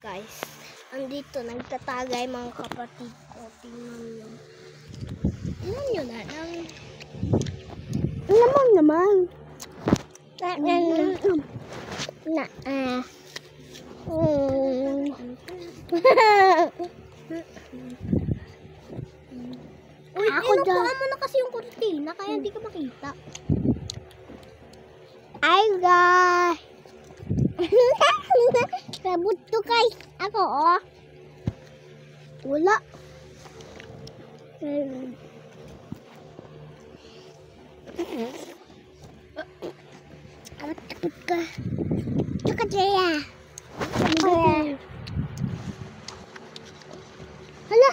Guys, andito nagtatagay mga kapatid ko. Tingnan nyo. Tingnan nyo na. Lamang naman. Uy, inupuan mo na kasi yung kurtina kaya hindi ka makita. Ay, guys. Sabot to guys. Ako, oh. Wala. Takot ka. Takot siya. Hala. Hala.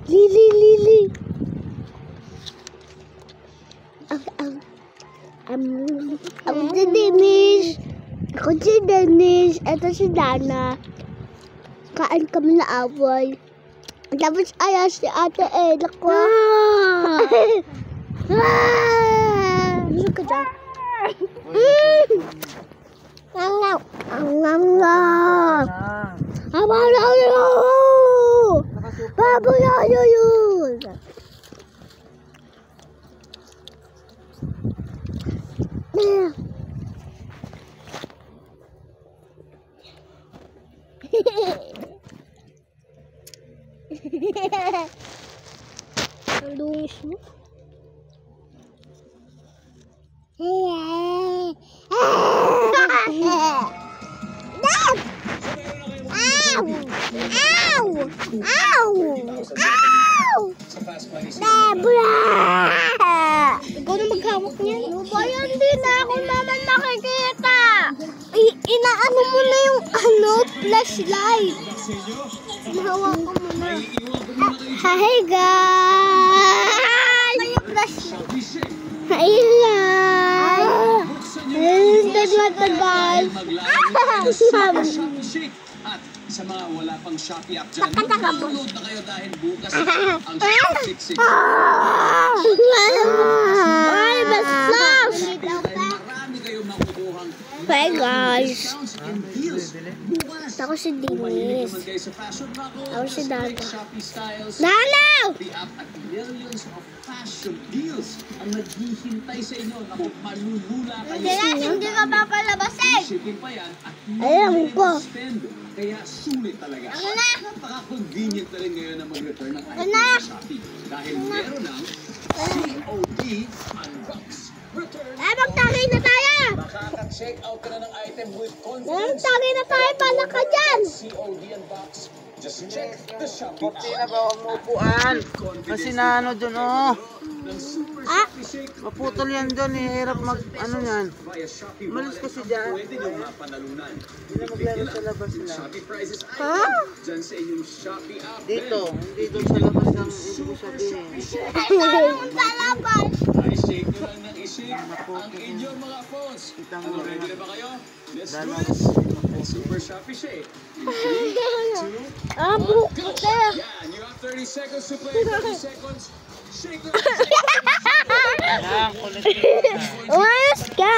Lili. Ako si Dennis. Ako si Dennis. Ito si Dana. Kain kami na awal. Tapos ayaw si Ate Ella ko. Gusto ka dyan? Ngaw. Baboy yun. Ang dungis mo. Ikaw na maghawak niya. Bayan din na ako naman nakikita. Inaano mo na yung flashlight. Mahawak ko muna. Hi guys! Yung flashlight. Hi guys! Tagal. At sa mga wala pang Shopee app dyan, mag-download na kayo dahil bukas ang Shopee 666. Ay, basta! Marami kayong makukuhang Hi guys! discounts and deals. Bukas, Ako si kung mahilig Dennis. naman kayo sa fashion bako, Ako si Dana. Shopee Styles, Dana! the app at millions of fashion deals ang naghihintay sa inyo. Naku, malulula kayo. Hindi ka papalabasin! Shipping pa yan at Alam ko. spend. Kaya sulit talaga. Ako na! Napaka-convenient na rin ngayon na mag-return ng Ako item na! sa Shopee. Dahil meron ng COD Unbox Return. Magtagay na tayo! Makaka-check out ka na ng item with confidence. Magtagay na tayo! Paano ka dyan? COD Unbox. Just check the Shopee Puti na ba ang upuan? Kasi na ano dun oh. ng Super Ah! Shopee Shake. Maputol yan dun eh. Hirap mag ano yan. Via Shopee Malis Wallet, kasi dyan. pwede nyo mapanalunan. Hindi na maglaro sa labas lang. Shopee prices Ha? dyan sa inyong Shopee app. Dito. Hindi doon sa labas ng ibig sabihin. Sa labas! I-shake nyo lang ng i-shake ang inyong mga phones. Kita mo Ano, na. ready na ba kayo? Let's do Dalawa. this! Super Shopee Shake. 3, 2, Ah, 1, buhok go! ko tayo. Yan, you have 30 seconds to play. 30 seconds. Shake lang. Yan, kulit. Umayos ka!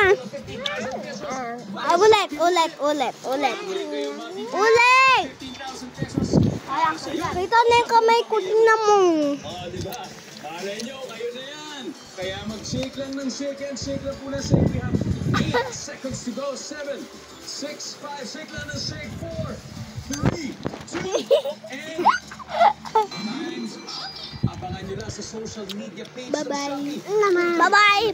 Ulit! 15,000 pesos. Kita na yung kamay ko na mo. Diba? Malay nyo, kayo na yan. Kaya mag-shake lang ng shake and shake lang po ng shake. We have 8 seconds to go. 7, 6, 5. Shake lang ng shake. 4, 3, 2, and time's up. Abangan nyo lang sa social media page ng Bye-bye. Shopee. Bye-bye!